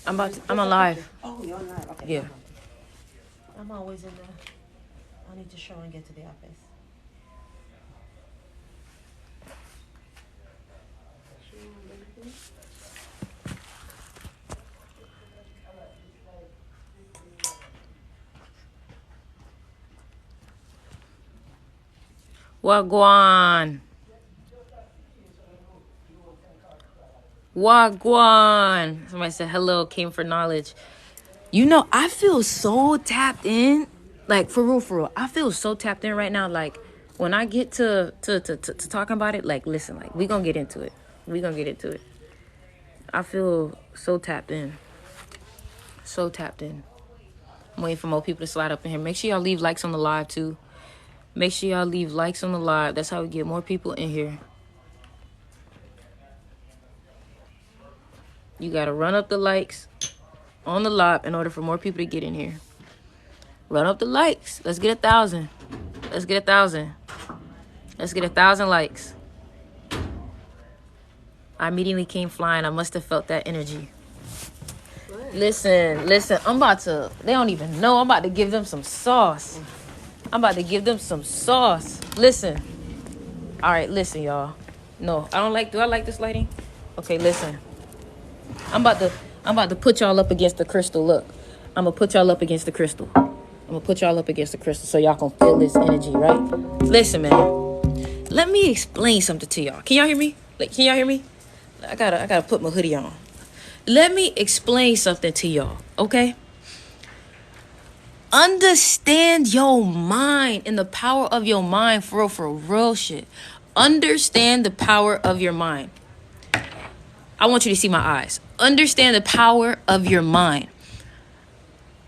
I'm alive. Oh, you're not. Okay. Yeah. I'm always in the. I need to show and get to the office. Wagwan. Wagwan. Somebody said hello, came for knowledge. You know, I feel so tapped in. Like, for real. I feel so tapped in right now. Like, when I get to talking about it, like, listen, like, we gonna get into it. I feel so tapped in. So tapped in. I'm waiting for more people to slide up in here. Make sure y'all leave likes on the live, too. Make sure y'all leave likes on the live. That's how we get more people in here. You got to run up the likes on the live in order for more people to get in here. Run up the likes. Let's get 1,000. Let's get 1,000. Let's get 1,000 likes. I immediately came flying. I must have felt that energy. Listen. I'm about to, they don't even know. I'm about to give them some sauce. Listen. All right, listen, y'all. No, I don't like, do I like this lighting? Okay, listen. I'm about to put y'all up against the crystal. Look, I'm going to put y'all up against the crystal. So y'all can feel this energy, right? Listen, man. Let me explain something to y'all. Can y'all hear me? I gotta put my hoodie on. Let me explain something to y'all, okay? Understand your mind and the power of your mind for real shit. Understand the power of your mind. I want you to see my eyes. Understand the power of your mind.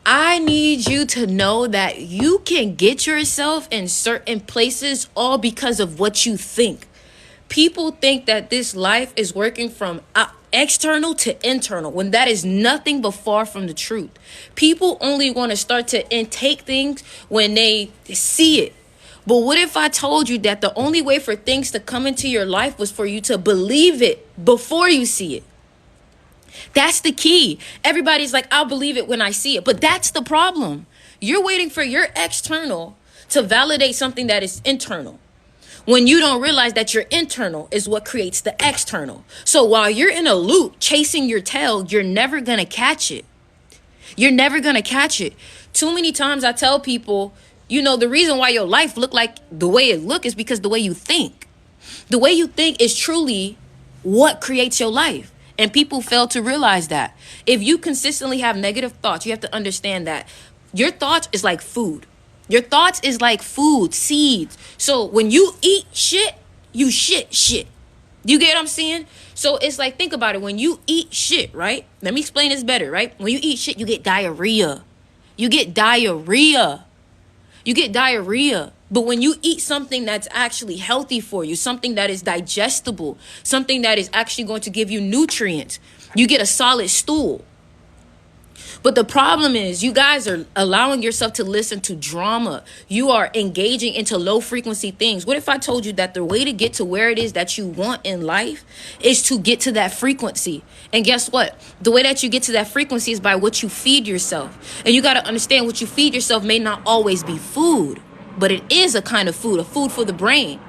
I need you to know that you can get yourself in certain places all because of what you think. People think that this life is working from external to internal, when that is nothing but far from the truth. People only want to start to intake things when they see it. But what if I told you that the only way for things to come into your life was for you to believe it before you see it? That's the key. Everybody's like, I'll believe it when I see it. But that's the problem. You're waiting for your external to validate something that is internal, when you don't realize that your internal is what creates the external. So while you're in a loop chasing your tail, you're never going to catch it. Too many times I tell people, you know, the reason why your life look like the way it look is because the way you think. The way you think is truly what creates your life. And people fail to realize that. If you consistently have negative thoughts, you have to understand that your thoughts is like food. Your thoughts is like food, seeds. So when you eat shit, you shit. You get what I'm saying? So it's like, think about it. When you eat shit, right? Let me explain this better, right? When you eat shit, you get diarrhea. But when you eat something that's actually healthy for you, something that is digestible, something that is actually going to give you nutrients, you get a solid stool. But the problem is you guys are allowing yourself to listen to drama. You are engaging into low frequency things. What if I told you that the way to get to where it is that you want in life is to get to that frequency? And guess what? The way that you get to that frequency is by what you feed yourself. And you got to understand, what you feed yourself may not always be food, but it is a kind of food, a food for the brain.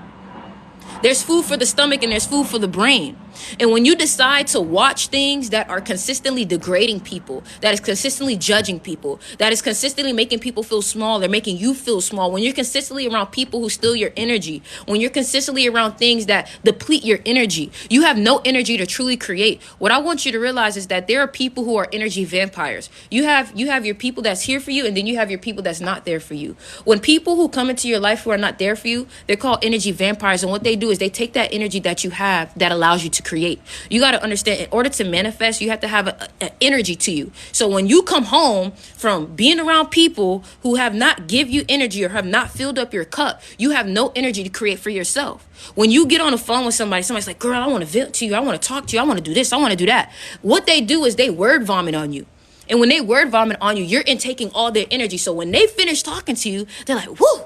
There's food for the stomach and there's food for the brain. And when you decide to watch things that are consistently degrading people, that is consistently judging people, that is consistently making people feel small, they're making you feel small. When you're consistently around people who steal your energy, when you're consistently around things that deplete your energy, you have no energy to truly create. What I want you to realize is that there are people who are energy vampires. You have your people that's here for you, and then you have your people that's not there for you. When people who come into your life who are not there for you, they're called energy vampires. And what they do is they take that energy that you have that allows you to create. You got to understand, in order to manifest, you have to have an energy to you. So when you come home from being around people who have not give you energy or have not filled up your cup, you have no energy to create for yourself. When you get on the phone with somebody's like, girl, I want to vent to you. I want to talk to you. I want to do this. I want to do that. What they do is they word vomit on you. And when they word vomit on you, you're intaking all their energy. So when they finish talking to you, they're like, whoo,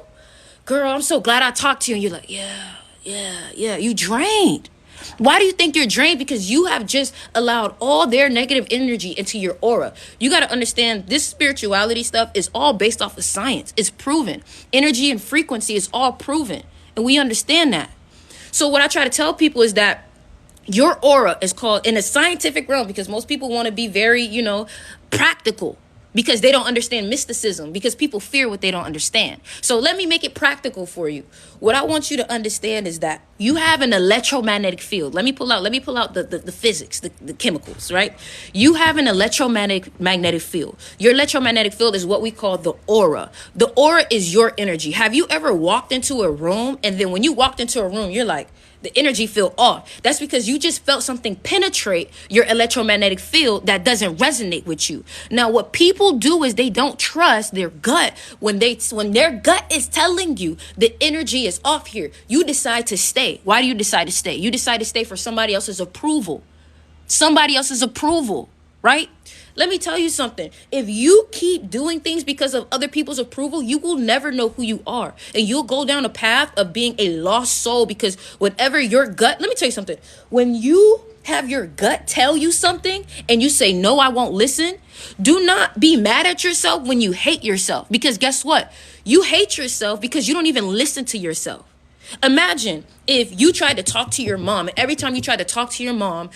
girl, I'm so glad I talked to you. And you're like, yeah. You drained. Why do you think you're drained? Because you have just allowed all their negative energy into your aura. You got to understand this spirituality stuff is all based off of science. It's proven. Energy and frequency is all proven. And we understand that. So what I try to tell people is that your aura is called in a scientific realm, because most people want to be very, practical, because they don't understand mysticism, because people fear what they don't understand. So let me make it practical for you. What I want you to understand is that you have an electromagnetic field. Let me pull out the physics, the chemicals, right? You have an electromagnetic field. Your electromagnetic field is what we call the aura. The aura is your energy. Have you ever walked into a room, and then when you walked into a room, you're like, the energy feel off? That's because you just felt something penetrate your electromagnetic field that doesn't resonate with you. Now, what people do is they don't trust their gut. When their gut is telling you the energy is off here, you decide to stay. Why do you decide to stay? You decide to stay for somebody else's approval. Somebody else's approval, right? Let me tell you something. If you keep doing things because of other people's approval, you will never know who you are. And you'll go down a path of being a lost soul, because whatever your gut, let me tell you something. When you have your gut tell you something and you say, no, I won't listen, do not be mad at yourself when you hate yourself. Because guess what? You hate yourself because you don't even listen to yourself. Imagine if you tried to talk to your mom, and every time you tried to talk to your mom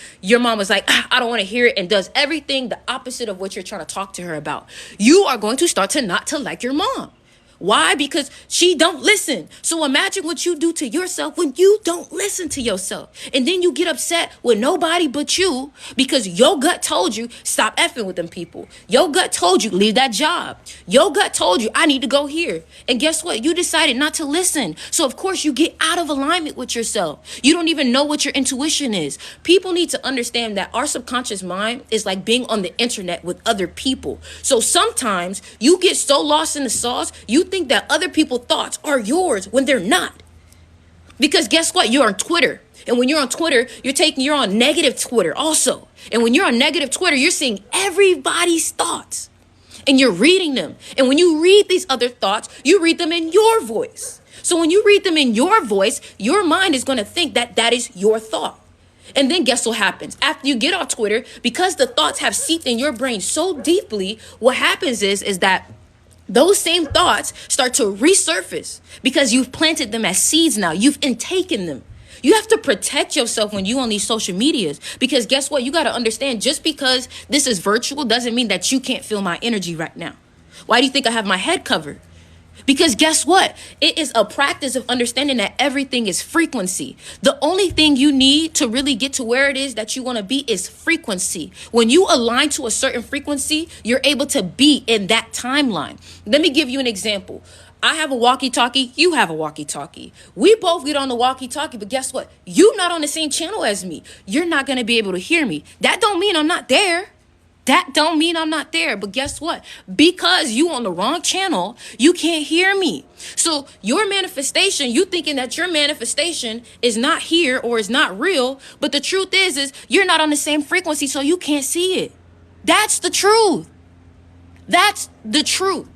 was like, I don't want to hear it, and does everything the opposite of what you're trying to talk to her about. You are going to start to not to like your mom. Why? Because she don't listen. So imagine what you do to yourself when you don't listen to yourself. And then you get upset with nobody but you because your gut told you stop effing with them people. Your gut told you leave that job. Your gut told you I need to go here. And guess what? You decided not to listen. So of course you get out of alignment with yourself. You don't even know what your intuition is. People need to understand that our subconscious mind is like being on the internet with other people. So sometimes you get so lost in the sauce, you think that other people's thoughts are yours when they're not. Because guess what? You're on Twitter. And when you're on Twitter, you're on negative Twitter also. And when you're on negative Twitter, you're seeing everybody's thoughts. And you're reading them. And when you read these other thoughts, you read them in your voice. So when you read them in your voice, your mind is going to think that that is your thought. And then guess what happens? After you get off Twitter, because the thoughts have seeped in your brain so deeply, what happens is that those same thoughts start to resurface because you've planted them as seeds now. You've intaken them. You have to protect yourself when you on these social medias, because guess what? You got to understand, just because this is virtual doesn't mean that you can't feel my energy right now. Why do you think I have my head covered? Because guess what? It is a practice of understanding that everything is frequency. The only thing you need to really get to where it is that you want to be is frequency. When you align to a certain frequency, you're able to be in that timeline. Let me give you an example. I have a walkie-talkie. You have a walkie-talkie. We both get on the walkie-talkie, but guess what? You're not on the same channel as me. You're not going to be able to hear me. That don't mean I'm not there. That don't mean I'm not there. But guess what? Because you on the wrong channel, you can't hear me. So your manifestation, you thinking that your manifestation is not here or is not real. But the truth is you're not on the same frequency, so you can't see it. That's the truth. That's the truth.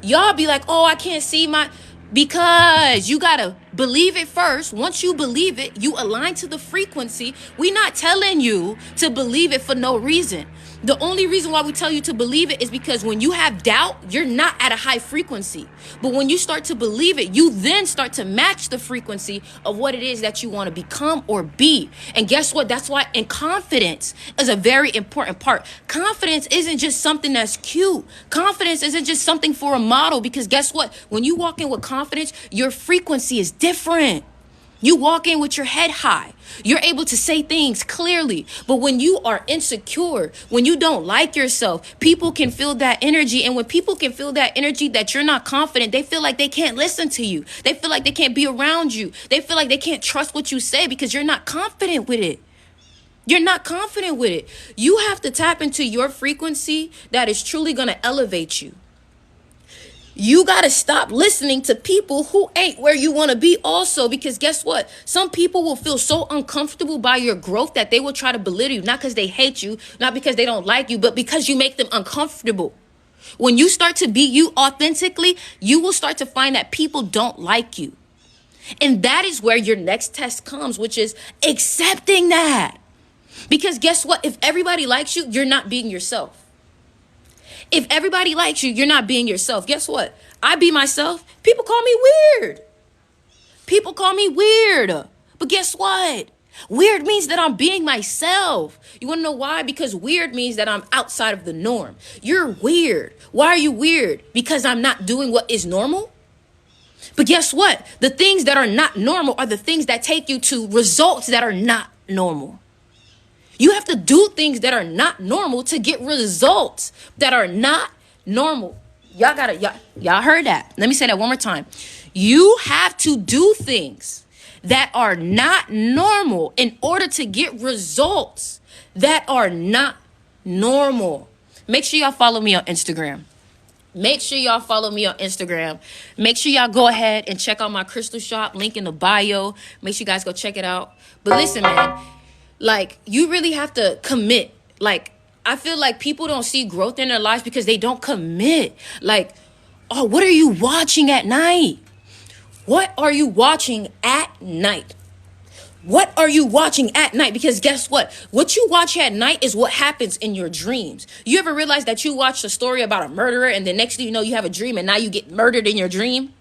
Y'all be like, oh, I can't see my... Because you got to believe it first. Once you believe it, you align to the frequency. We're not telling you to believe it for no reason. The only reason why we tell you to believe it is because when you have doubt, you're not at a high frequency. But when you start to believe it, you then start to match the frequency of what it is that you want to become or be. And guess what? That's why, and confidence is a very important part. Confidence isn't just something that's cute. Confidence isn't just something for a model, because guess what? When you walk in with confidence, your frequency is different. You walk in with your head high. You're able to say things clearly. But when you are insecure, when you don't like yourself, people can feel that energy. And when people can feel that energy that you're not confident, they feel like they can't listen to you. They feel like they can't be around you. They feel like they can't trust what you say because you're not confident with it. You're not confident with it. You have to tap into your frequency that is truly going to elevate you. You got to stop listening to people who ain't where you want to be also, because guess what? Some people will feel so uncomfortable by your growth that they will try to belittle you, not because they hate you, not because they don't like you, but because you make them uncomfortable. When you start to be you authentically, you will start to find that people don't like you. And that is where your next test comes, which is accepting that. Because guess what? If everybody likes you, you're not being yourself. If everybody likes you, you're not being yourself. Guess what? I be myself. People call me weird. People call me weird. But guess what? Weird means that I'm being myself. You want to know why? Because weird means that I'm outside of the norm. You're weird. Why are you weird? Because I'm not doing what is normal? But guess what? The things that are not normal are the things that take you to results that are not normal. You have to do things that are not normal to get results that are not normal. Y'all heard that. Let me say that one more time. You have to do things that are not normal in order to get results that are not normal. Make sure y'all follow me on Instagram. Make sure y'all follow me on Instagram. Make sure y'all go ahead and check out my crystal shop. Link in the bio. Make sure you guys go check it out. But listen, man, like, you really have to commit. Like, I feel like people don't see growth in their lives because they don't commit. Like, oh, what are you watching at night? What are you watching at night? What are you watching at night? Because guess what? What you watch at night is what happens in your dreams. You ever realize that you watched a story about a murderer and the next thing you know, you have a dream and now you get murdered in your dream?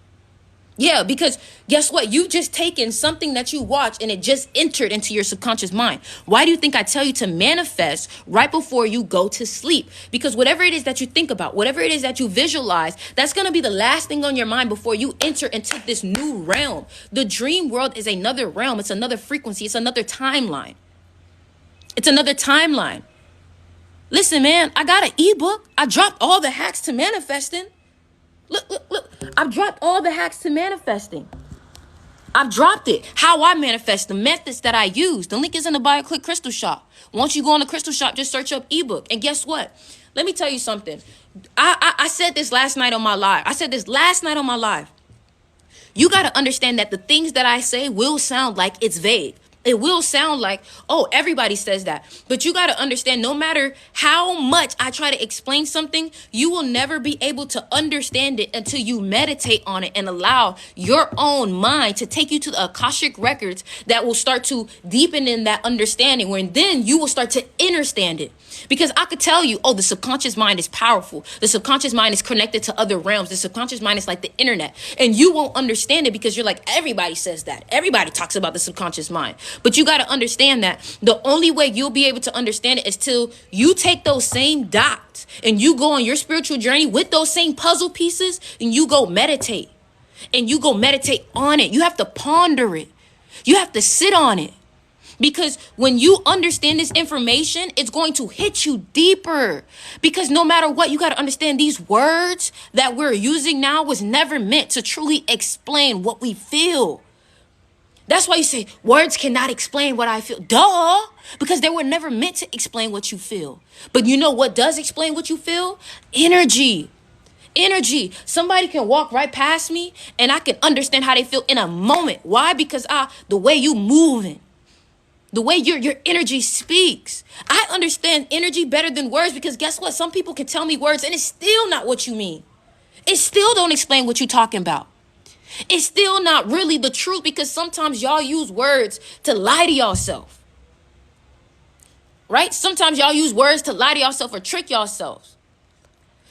Yeah, because guess what? You just taken something that you watched and it just entered into your subconscious mind. Why do you think I tell you to manifest right before you go to sleep? Because whatever it is that you think about, whatever it is that you visualize, that's going to be the last thing on your mind before you enter into this new realm. The dream world is another realm. It's another frequency. It's another timeline. It's another timeline. Listen, man, I got an ebook. I dropped all the hacks to manifesting. Look. I've dropped all the hacks to manifesting. I've dropped it. How I manifest, the methods that I use. The link is in the bio. Click Crystal Shop. Once you go on the Crystal Shop, just search up ebook. And guess what? Let me tell you something. I said this last night on my live. You got to understand that the things that I say will sound like it's vague. It will sound like, oh, everybody says that. But you got to understand, no matter how much I try to explain something, you will never be able to understand it until you meditate on it and allow your own mind to take you to the Akashic records that will start to deepen in that understanding, when then you will start to understand it. Because I could tell you, oh, the subconscious mind is powerful. The subconscious mind is connected to other realms. The subconscious mind is like the internet. And you won't understand it because you're like, everybody says that. Everybody talks about the subconscious mind. But you got to understand that the only way you'll be able to understand it is till you take those same dots and you go on your spiritual journey with those same puzzle pieces and you go meditate. And you go meditate on it. You have to ponder it. You have to sit on it. Because when you understand this information, it's going to hit you deeper. Because no matter what, you got to understand these words that we're using now was never meant to truly explain what we feel. That's why you say words cannot explain what I feel. Duh. Because they were never meant to explain what you feel. But you know what does explain what you feel? Energy. Energy. Somebody can walk right past me and I can understand how they feel in a moment. Why? Because the way you moving. The way your energy speaks. I understand energy better than words because guess what? Some people can tell me words and it's still not what you mean. It still don't explain what you're talking about. It's still not really the truth because sometimes y'all use words to lie to yourself. Right? Sometimes y'all use words to lie to yourself or trick yourselves.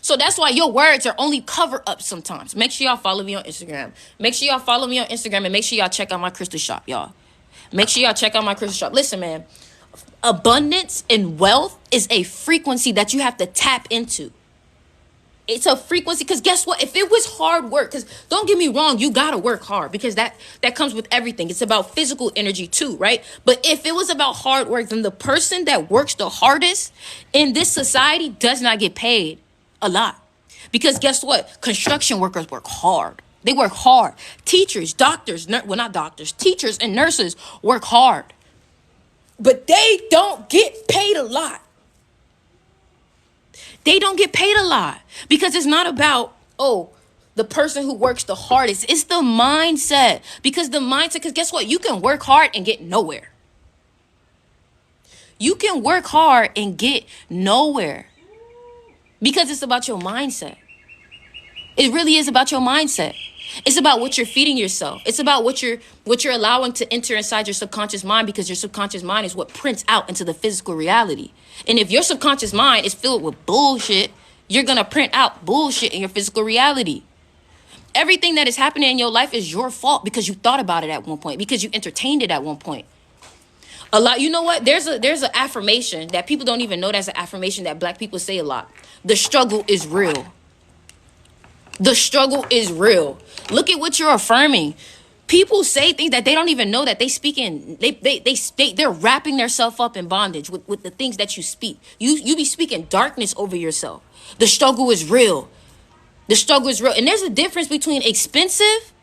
So that's why your words are only cover up sometimes. Make sure y'all follow me on Instagram. Make sure y'all follow me on Instagram and make sure y'all check out my crystal shop, y'all. Make sure y'all check out my crystal shop. Listen, man, abundance and wealth is a frequency that you have to tap into. It's a frequency because guess what? If it was hard work, because don't get me wrong, you got to work hard because that comes with everything. It's about physical energy too, right? But if it was about hard work, then the person that works the hardest in this society does not get paid a lot. Because guess what? Construction workers work hard. They work hard. Teachers, doctors, not doctors, teachers and nurses work hard. But they don't get paid a lot. They don't get paid a lot because it's not about, the person who works the hardest. It's the mindset. Because guess what? You can work hard and get nowhere. You can work hard and get nowhere because it's about your mindset. It really is about your mindset. It's about what you're feeding yourself. It's about what you're allowing to enter inside your subconscious mind, because your subconscious mind is what prints out into the physical reality. And if your subconscious mind is filled with bullshit, you're going to print out bullshit in your physical reality. Everything that is happening in your life is your fault because you thought about it at one point, because you entertained it at one point. A lot, you know what? There's an affirmation that people don't even know that's an affirmation that black people say a lot. The struggle is real. The struggle is real. Look at what you're affirming. People say things that they don't even know that they speak in. They're wrapping themselves up in bondage with the things that you speak. You be speaking darkness over yourself. The struggle is real. The struggle is real. And there's a difference between expensive.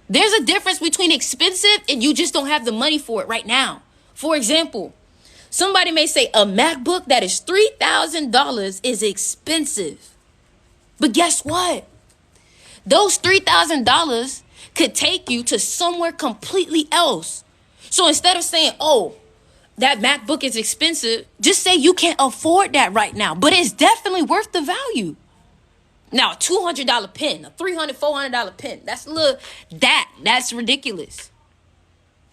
There's a difference between expensive and you just don't have the money for it right now. For example, somebody may say a MacBook that is $3,000 is expensive. But guess what? Those $3,000 could take you to somewhere completely else. So instead of saying, oh, that MacBook is expensive, just say you can't afford that right now. But it's definitely worth the value. Now, a $200 pen, a $300, $400 pen, that's ridiculous.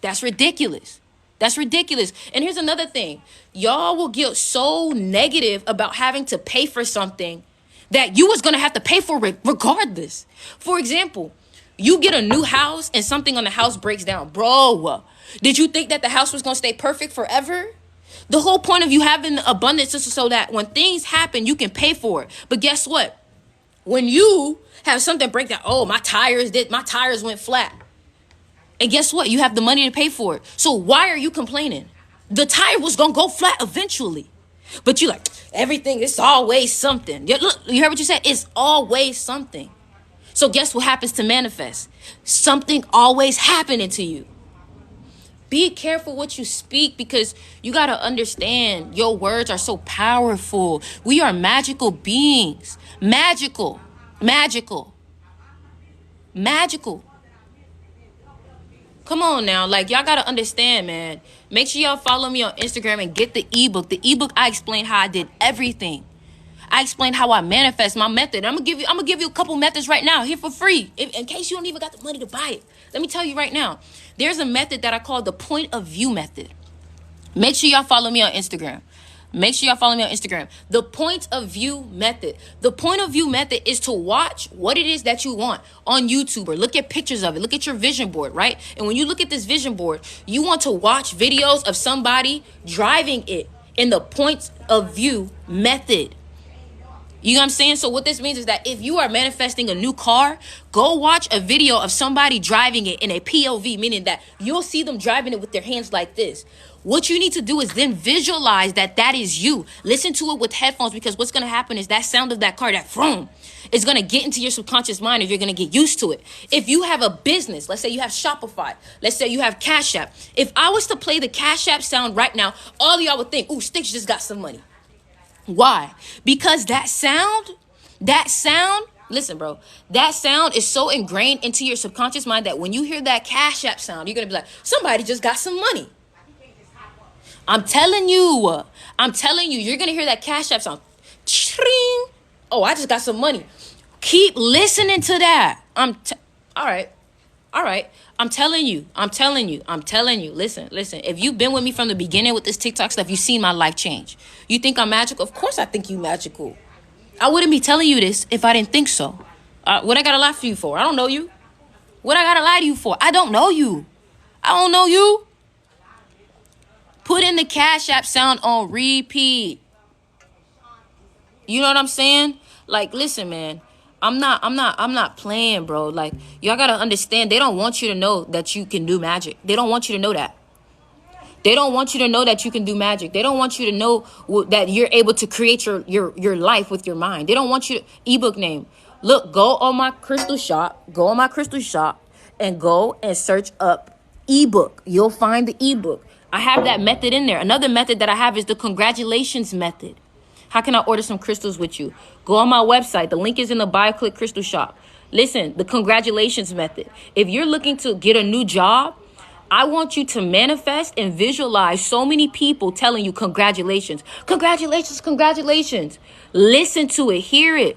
That's ridiculous. That's ridiculous. And here's another thing. Y'all will get so negative about having to pay for something that you was going to have to pay for it regardless. For example, you get a new house and something on the house breaks down. Bro, did you think that the house was going to stay perfect forever? The whole point of you having abundance is so that when things happen, you can pay for it. But guess what? When you have something break down, oh, my tires went flat. And guess what? You have the money to pay for it. So why are you complaining? The tire was going to go flat eventually. But you like, everything, it's always something. Look, you heard what you said? It's always something. So guess what happens to manifest? Something always happening to you. Be careful what you speak, because you got to understand your words are so powerful. We are magical beings. Magical. Come on now. Like, y'all got to understand, man. Make sure y'all follow me on Instagram and get the ebook. The ebook, I explain how I did everything. I explained how I manifest my method. I'm gonna give you a couple methods right now here for free, in case you don't even got the money to buy it. Let me tell you right now. There's a method that I call the point of view method. Make sure y'all follow me on Instagram. The point of view method. The point of view method is to watch what it is that you want on YouTube, or look at pictures of it. Look at your vision board, right? And when you look at this vision board, you want to watch videos of somebody driving it in the point of view method. You know what I'm saying? So what this means is that if you are manifesting a new car, go watch a video of somebody driving it in a POV, meaning that you'll see them driving it with their hands like this. What you need to do is then visualize that is you. Listen to it with headphones, because what's going to happen is that sound of that car, that vroom, is going to get into your subconscious mind, and you're going to get used to it. If you have a business, let's say you have Shopify, let's say you have Cash App. If I was to play the Cash App sound right now, all of y'all would think, ooh, Sticks just got some money. Why? Because that sound, listen, bro, that sound is so ingrained into your subconscious mind that when you hear that Cash App sound, you're going to be like, somebody just got some money. I'm telling you, you're going to hear that Cash App sound. Ching. Oh, I just got some money. Keep listening to that. All right. I'm telling you. Listen. If you've been with me from the beginning with this TikTok stuff, you've seen my life change. You think I'm magical? Of course I think you magical. I wouldn't be telling you this if I didn't think so. What I gotta lie for you for? I don't know you. What I gotta lie to you for? I don't know you. Put in the Cash App sound on repeat. You know what I'm saying? Like, listen, man. I'm not playing, bro. Like, y'all gotta understand, they don't want you to know that you can do magic. They don't want you to know that. They don't want you to know that you can do magic. They don't want you to know that you're able to create your life with your mind. They don't want you to, ebook name. Look, go on my crystal shop, and go and search up ebook. You'll find the ebook. I have that method in there. Another method that I have is the congratulations method. How can I order some crystals with you? Go on my website. The link is in the bio. Click Crystal Shop. Listen, the congratulations method. If you're looking to get a new job, I want you to manifest and visualize so many people telling you congratulations. Congratulations. Listen to it. Hear it.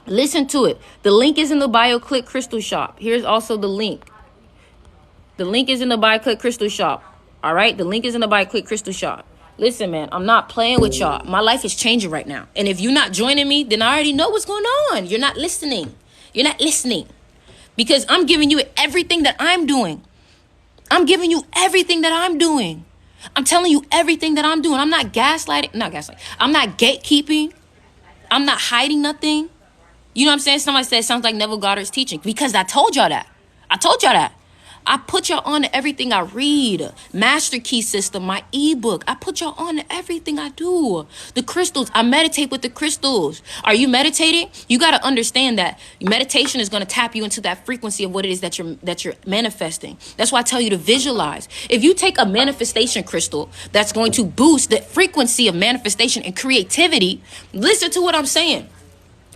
Listen to it. The link is in the bio. Click Crystal Shop. Here's also the link. The link is in the bio. Click Crystal Shop. All right? The link is in the bio. Click Crystal Shop. Listen, man, I'm not playing with y'all. My life is changing right now. And if you're not joining me, then I already know what's going on. You're not listening. You're not listening. Because I'm giving you everything that I'm doing. I'm giving you everything that I'm doing. I'm telling you everything that I'm doing. I'm not gaslighting. Not gaslighting. I'm not gatekeeping. I'm not hiding nothing. You know what I'm saying? Somebody said it sounds like Neville Goddard's teaching. Because I told y'all that. I told y'all that. I put y'all on to everything I read. Master Key System, my ebook. I put y'all on to everything I do. The crystals, I meditate with the crystals. Are you meditating? You got to understand that meditation is going to tap you into that frequency of what it is that you're manifesting. That's why I tell you to visualize. If you take a manifestation crystal that's going to boost the frequency of manifestation and creativity, listen to what I'm saying.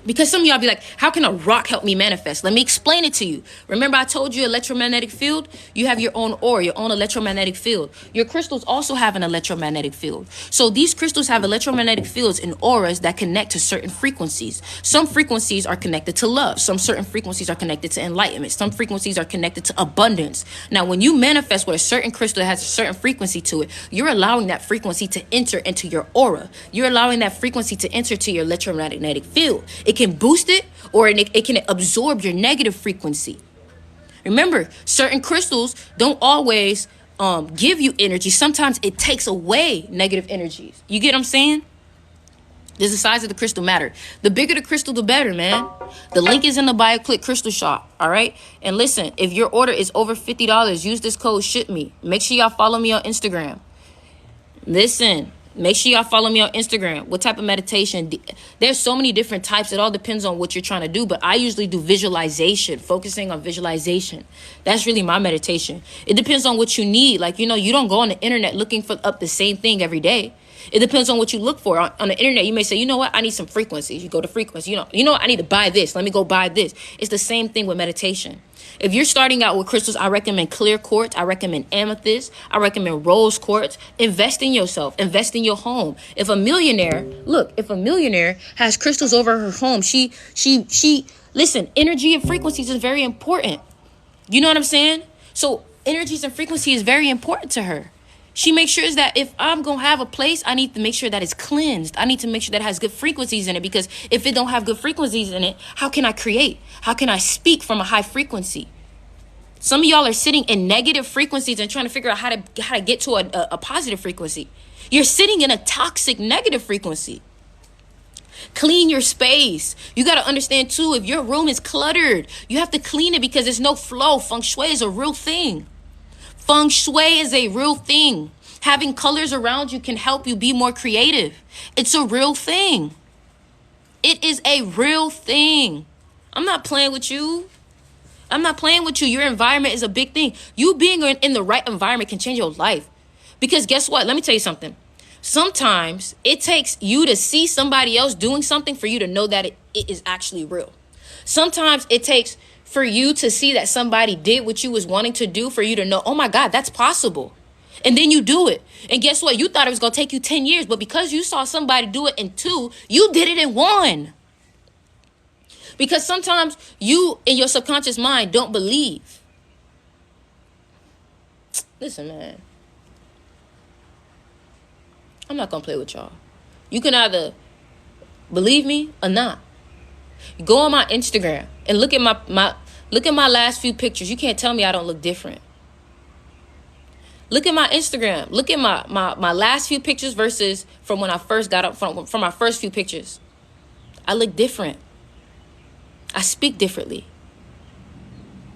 Because some of y'all be like, how can a rock help me manifest? Let me explain it to you. Remember I told you electromagnetic field? You have your own aura, your own electromagnetic field. Your crystals also have an electromagnetic field. So these crystals have electromagnetic fields and auras that connect to certain frequencies. Some frequencies are connected to love. Some certain frequencies are connected to enlightenment. Some frequencies are connected to abundance. Now, when you manifest with a certain crystal that has a certain frequency to it, you're allowing that frequency to enter into your aura. You're allowing that frequency to enter to your electromagnetic field. It can boost it or it can absorb your negative frequency. Remember, certain crystals don't always give you energy. Sometimes it takes away negative energies. You get what I'm saying? Does the size of the crystal matter? The bigger the crystal, the better, man. The link is in the bio. Click Crystal Shop. All right? And listen, if your order is over $50, use this code SHIPME. Make sure y'all follow me on Instagram. Listen. Make sure y'all follow me on Instagram. What type of meditation? There's so many different types. It all depends on what you're trying to do. But I usually do visualization, focusing on visualization. That's really my meditation. It depends on what you need. Like, you don't go on the internet looking for up the same thing every day. It depends on what you look for. On the internet, you may say, you know what? I need some frequencies. You go to frequency. You know what? I need to buy this. Let me go buy this. It's the same thing with meditation. If you're starting out with crystals, I recommend clear quartz. I recommend amethyst. I recommend rose quartz. Invest in yourself. Invest in your home. If a millionaire has crystals over her home, listen, energy and frequencies is very important. You know what I'm saying? So energies and frequency is very important to her. She makes sure that if I'm going to have a place, I need to make sure that it's cleansed. I need to make sure that it has good frequencies in it, because if it don't have good frequencies in it, how can I create? How can I speak from a high frequency? Some of y'all are sitting in negative frequencies and trying to figure out how to get to a positive frequency. You're sitting in a toxic negative frequency. Clean your space. You got to understand too, if your room is cluttered, you have to clean it because there's no flow. Feng Shui is a real thing. Feng Shui is a real thing. Having colors around you can help you be more creative. It's a real thing. It is a real thing. I'm not playing with you. Your environment is a big thing. You being in the right environment can change your life. Because guess what? Let me tell you something. Sometimes it takes you to see somebody else doing something for you to know that it is actually real. Sometimes it takes for you to see that somebody did what you was wanting to do for you to know, oh my God, that's possible. And then you do it. And guess what? You thought it was going to take you 10 years, but because you saw somebody do it in 2, you did it in 1. Because sometimes you in your subconscious mind don't believe. Listen, man. I'm not going to play with y'all. You can either believe me or not. Go on my Instagram and look at my last few pictures. You can't tell me I don't look different. Look at my Instagram. Look at my last few pictures versus from when I first got up from my first few pictures. I look different. I speak differently.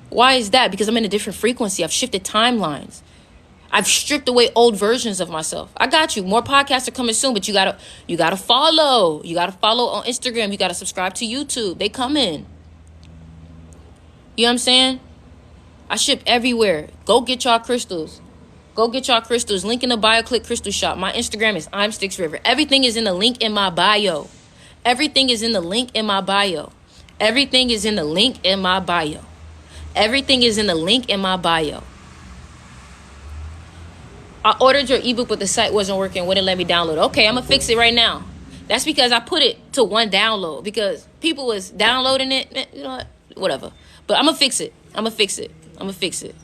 Why is that? Because I'm in a different frequency. I've shifted timelines. I've stripped away old versions of myself. I got you. More podcasts are coming soon, but you gotta follow. You gotta follow on Instagram. You gotta subscribe to YouTube. They coming. You know what I'm saying? I ship everywhere. Go get y'all crystals. Link in the bio. Click Crystal Shop. My Instagram is I'm Styx River. Everything is in the link in my bio. Everything is in the link in my bio. Everything is in the link in my bio. Everything is in the link in my bio. I ordered your ebook, but the site wasn't working. Wouldn't let me download it. Okay, I'm going to fix it right now. That's because I put it to one download because people was downloading it. You know what? Whatever. But I'm going to fix it. I'm going to fix it. I'm going to fix it.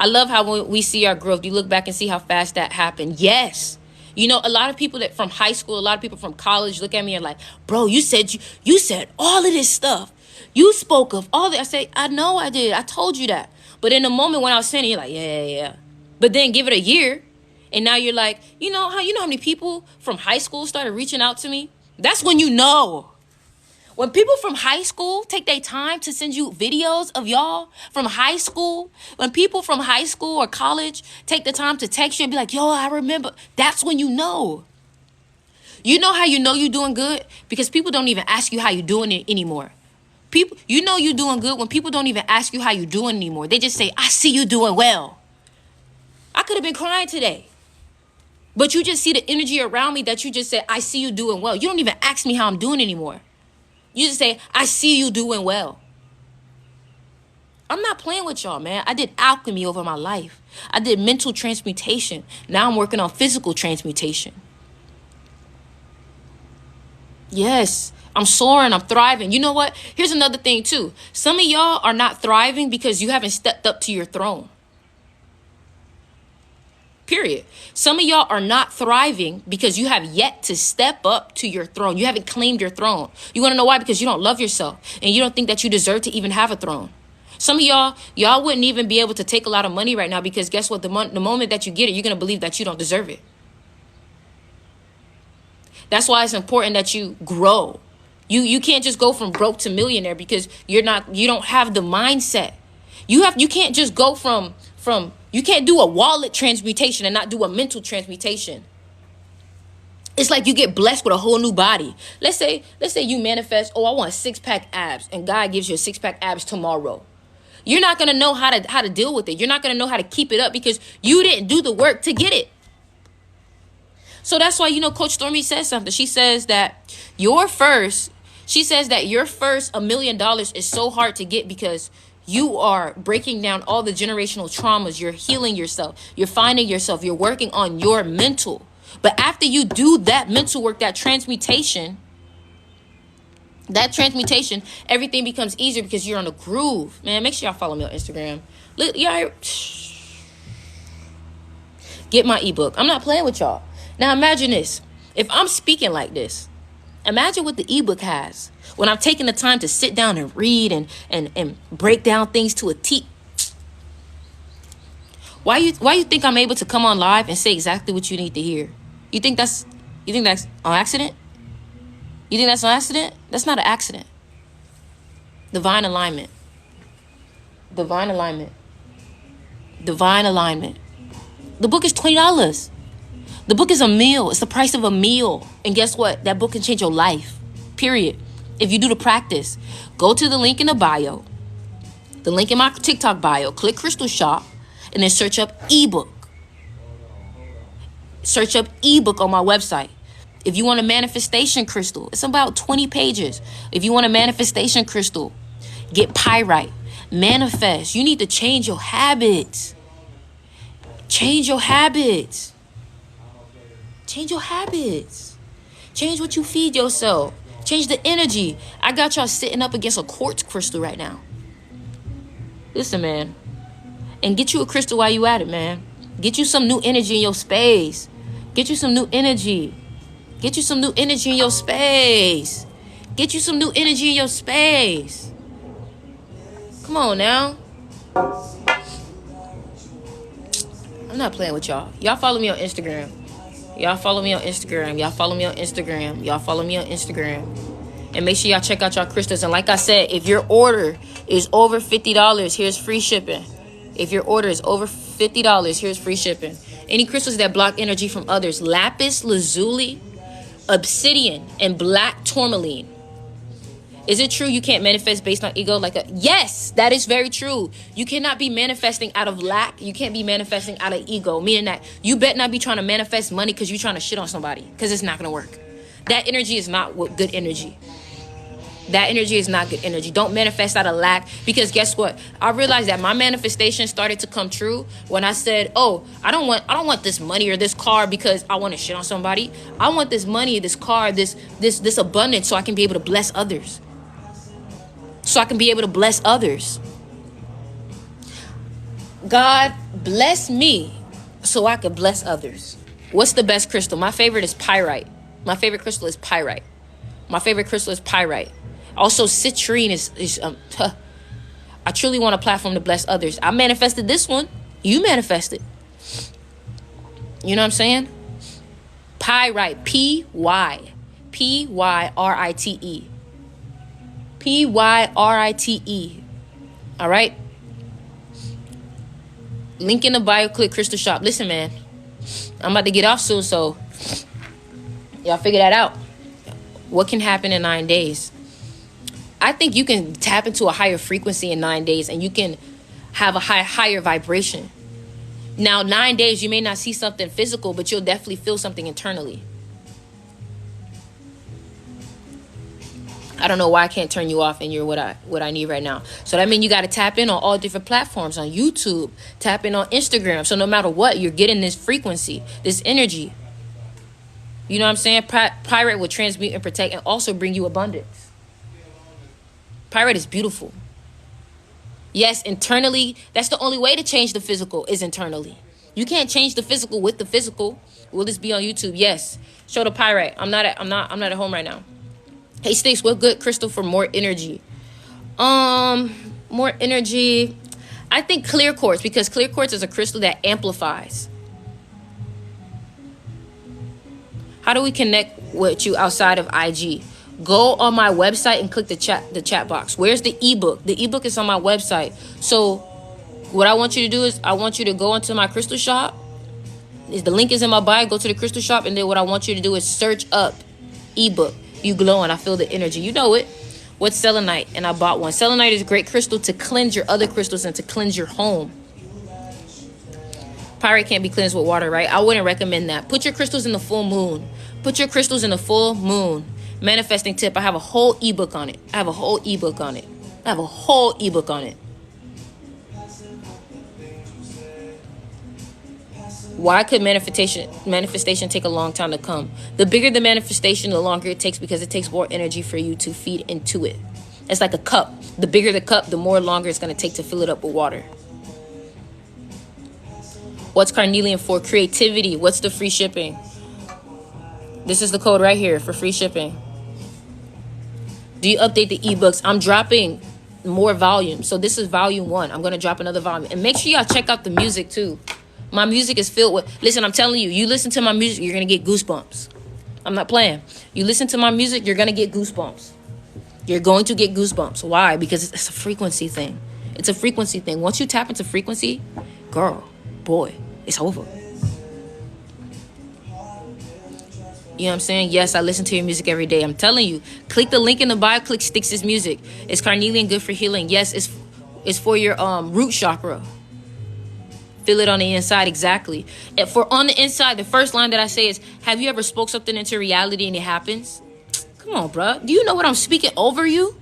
I love how when we see our growth, you look back and see how fast that happened. Yes. You know, a lot of people that from high school, a lot of people from college look at me and like, bro, you said all of this stuff. You spoke of all that. I say, I know I did. I told you that. But in the moment when I was saying it, you're like, yeah. But then give it a year. And now you're like, you know how many people from high school started reaching out to me? That's when you know. When people from high school take their time to send you videos of y'all from high school, when people from high school or college take the time to text you and be like, yo, I remember, that's when you know. You know how you know you're doing good? Because people don't even ask you how you're doing it anymore. People, you know you're doing good when people don't even ask you how you're doing anymore. They just say, I see you doing well. I could have been crying today. But you just see the energy around me that you just said, I see you doing well. You don't even ask me how I'm doing anymore. You just say, I see you doing well. I'm not playing with y'all, man. I did alchemy over my life. I did mental transmutation. Now I'm working on physical transmutation. Yes, I'm soaring. I'm thriving. You know what? Here's another thing, too. Some of y'all are not thriving because you haven't stepped up to your throne. Period. Some of y'all are not thriving because you have yet to step up to your throne. You haven't claimed your throne. You want to know why? Because you don't love yourself and you don't think that you deserve to even have a throne. Some of y'all wouldn't even be able to take a lot of money right now because guess what? The moment that you get it, you're going to believe that you don't deserve it. That's why it's important that you grow. You can't just go from broke to millionaire because you don't have the mindset. You can't just go from you can't do a wallet transmutation and not do a mental transmutation. It's like you get blessed with a whole new body. Let's say you manifest, I want 6-pack abs, and God gives you a 6-pack abs tomorrow. You're not gonna know how to deal with it. You're not gonna know how to keep it up because you didn't do the work to get it. So that's why, Coach Stormy says something. She says that your first $1 million is so hard to get because you are breaking down all the generational traumas. You're healing yourself. You're finding yourself. You're working on your mental. But after you do that mental work, that transmutation, everything becomes easier because you're on a groove. Man, make sure y'all follow me on Instagram. Look, y'all, get my ebook. I'm not playing with y'all. Now imagine this. If I'm speaking like this, imagine what the ebook has. When I'm taking the time to sit down and read and break down things to a T. Why you think I'm able to come on live and say exactly what you need to hear? You think that's on accident? You think that's on accident? That's not an accident. Divine alignment. Divine alignment. Divine alignment. The book is $20. The book is a meal. It's the price of a meal. And guess what? That book can change your life. Period. If you do the practice, go to the link in the bio, the link in my TikTok bio, click Crystal Shop, and then search up ebook. Search up ebook on my website. If you want a manifestation crystal, it's about 20 pages. If you want a manifestation crystal, get pyrite. Manifest. You need to change your habits. Change your habits. Change your habits. Change what you feed yourself. Change the energy. I got y'all sitting up against a quartz crystal right now. Listen, man. And get you a crystal while you at it, man. Get you some new energy in your space. Get you some new energy. Get you some new energy in your space. Get you some new energy in your space. Come on now. I'm not playing with y'all. Y'all follow me on Instagram. Y'all follow me on Instagram. Y'all follow me on Instagram. Y'all follow me on Instagram. And make sure y'all check out y'all crystals. And like I said, if your order is over $50, here's free shipping. If your order is over $50, here's free shipping. Any crystals that block energy from others: lapis lazuli, obsidian, and black tourmaline. Is it true you can't manifest based on ego? Yes, that is very true. You cannot be manifesting out of lack. You can't be manifesting out of ego. Meaning that you better not be trying to manifest money because you're trying to shit on somebody, because it's not going to work. That energy is not good energy. That energy is not good energy. Don't manifest out of lack, because guess what? I realized that my manifestation started to come true when I said, "Oh, I don't want this money or this car because I want to shit on somebody. I want this money, this car, this abundance, so I can be able to bless others. So I can be able to bless others. God bless me so I could bless others." What's the best crystal? My favorite is pyrite. My favorite crystal is pyrite. My favorite crystal is pyrite. Also, citrine is I truly want a platform to bless others. I manifested this one. You manifested. You know what I'm saying? Pyrite. P-Y. P-Y-R-I-T-E. P-Y-R-I-T-E. All right? Link in the bio, click Crystal Shop. Listen, man. I'm about to get off soon, so y'all figure that out. What can happen in 9 days? I think you can tap into a higher frequency in 9 days, and you can have a higher vibration. Now, 9 days, you may not see something physical, but you'll definitely feel something internally. I don't know why I can't turn you off, and you're what I need right now. So that means you got to tap in on all different platforms, on YouTube, tap in on Instagram. So no matter what, you're getting this frequency, this energy. You know what I'm saying? Pyrite will transmute and protect and also bring you abundance. Pyrite is beautiful. Yes, internally, that's the only way to change the physical is internally. You can't change the physical with the physical. Will this be on YouTube? Yes. Show the pyrite. I'm not at home right now. Hey, Sticks, what good crystal for more energy? More energy. I think clear quartz, because clear quartz is a crystal that amplifies. How do we connect with you outside of IG? Go on my website and click the chat box. Where's the ebook? The ebook is on my website. So what I want you to do is I want you to go into my crystal shop. The link is in my bio. Go to the crystal shop, and then what I want you to do is search up ebook. You glowing. I feel the energy. You know it. What's selenite? And I bought one. Selenite is a great crystal to cleanse your other crystals and to cleanse your home. Pyrite can't be cleansed with water, right? I wouldn't recommend that. Put your crystals in the full moon. Put your crystals in the full moon. Manifesting tip. I have a whole ebook on it. Why could manifestation take a long time to come? The bigger the manifestation, the longer it takes, because it takes more energy for you to feed into it. It's like a cup. The bigger the cup, the more longer it's going to take to fill it up with water. What's carnelian for? Creativity. What's the free shipping? This is the code right here for free shipping. Do you update the ebooks? I'm dropping more volume. So this is volume 1. I'm going to drop another volume. And make sure y'all check out the music too. My music is filled with... Listen, I'm telling you, you listen to my music, you're going to get goosebumps. I'm not playing. You listen to my music, you're going to get goosebumps. You're going to get goosebumps. Why? Because it's a frequency thing. It's a frequency thing. Once you tap into frequency, girl, boy, it's over. You know what I'm saying? Yes, I listen to your music every day. I'm telling you. Click the link in the bio. Click Styx' music. Is carnelian good for healing? Yes, it's for your root chakra. Feel it on the inside, exactly. And for on the inside, the first line that I say is, have you ever spoke something into reality and it happens? Come on, bro. Do you know what I'm speaking over you?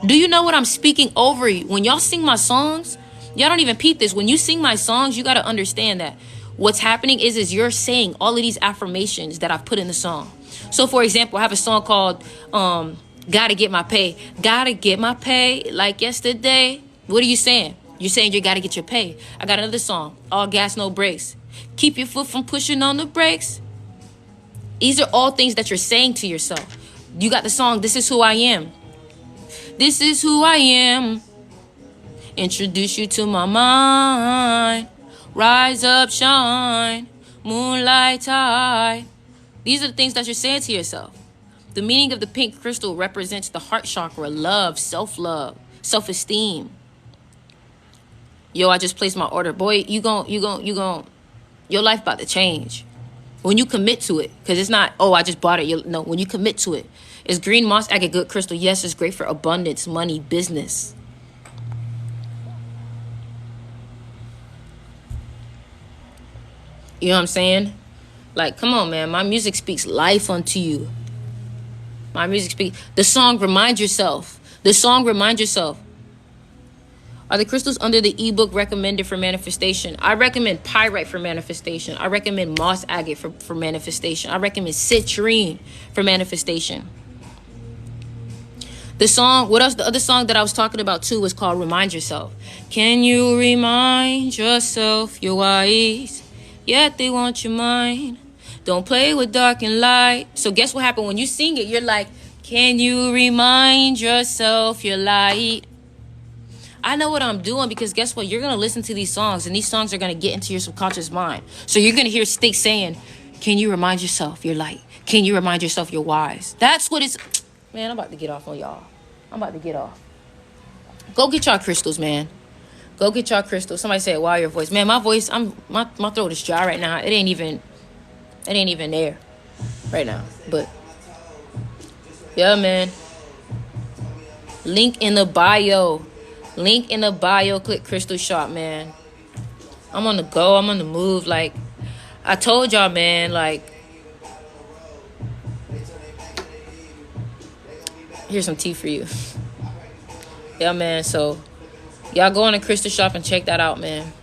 Do you know what I'm speaking over you? When y'all sing my songs, y'all don't even peep this. When you sing my songs, you got to understand that what's happening is you're saying all of these affirmations that I've put in the song. So, for example, I have a song called Gotta Get My Pay. Gotta get my pay like yesterday. What are you saying? You're saying you got to get your pay. I got another song, All Gas, No Brakes. Keep your foot from pushing on the brakes. These are all things that you're saying to yourself. You got the song, This Is Who I Am. This is who I am. Introduce you to my mind. Rise up, shine. Moonlight high. These are the things that you're saying to yourself. The meaning of the pink crystal represents the heart chakra, love, self-love, self-esteem. Yo, I just placed my order. Boy, you gon' your life about to change. When you commit to it. Because it's not, oh, I just bought it. No, when you commit to it. Is green moss agate good crystal? Yes, it's great for abundance, money, business. You know what I'm saying? Like, come on, man. My music speaks life unto you. My music speaks. The song Remind Yourself. The song Remind Yourself. Are the crystals under the ebook recommended for manifestation? I recommend pyrite for manifestation. I recommend moss agate for manifestation. I recommend citrine for manifestation. The song, what else? The other song that I was talking about too was called Remind Yourself. Can you remind yourself you're wise, yet they want your mind? Don't play with dark and light. So guess what happened when you sing it? You're like, can you remind yourself you're light? I know what I'm doing because guess what? You're going to listen to these songs and these songs are going to get into your subconscious mind. So you're going to hear Stick saying, can you remind yourself you're light? Can you remind yourself you're wise? That's what it's... Man, I'm about to get off on y'all. I'm about to get off. Go get y'all crystals, man. Go get y'all crystals. Somebody said, wow, your voice. Man, my voice, my throat is dry right now. It ain't even there right now. But, yeah, man. Link in the bio. Link in the bio. Click Crystal Shop, man. I'm on the go. I'm on the move. Like, I told y'all, man, like, here's some tea for you. Yeah, man. So, y'all go on the Crystal Shop and check that out, man.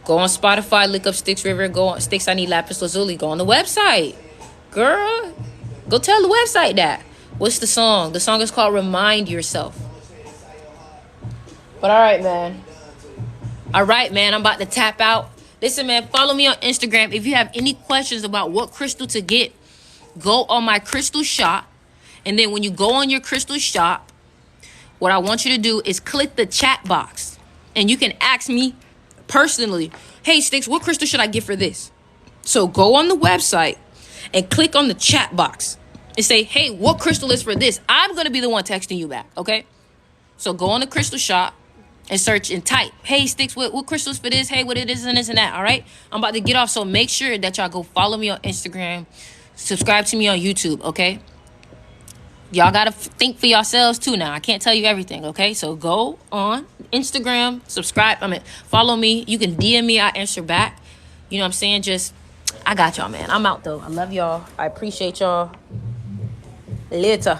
Go on Spotify. Look up Sticks River. Go on Sticks I Need Lapis Lazuli. Go on the website. Girl, go tell the website that. What's the song? The song is called Remind Yourself. But all right, man. All right, man. I'm about to tap out. Listen, man. Follow me on Instagram. If you have any questions about what crystal to get, go on my crystal shop. And then when you go on your crystal shop, what I want you to do is click the chat box. And you can ask me personally, hey, Sticks, what crystal should I get for this? So go on the website and click on the chat box and say, hey, what crystal is for this? I'm going to be the one texting you back, okay? So go on the crystal shop and search and type, hey, Sticks, what crystals for this? Hey, what it is and this and that, all right? I'm about to get off, so make sure that y'all go follow me on Instagram. Subscribe to me on YouTube, okay? Y'all got to think for yourselves, too, now. I can't tell you everything, okay? So go on Instagram, subscribe. Follow me. You can DM me. I answer back. You know what I'm saying? Just, I got y'all, man. I'm out, though. I love y'all. I appreciate y'all. Later.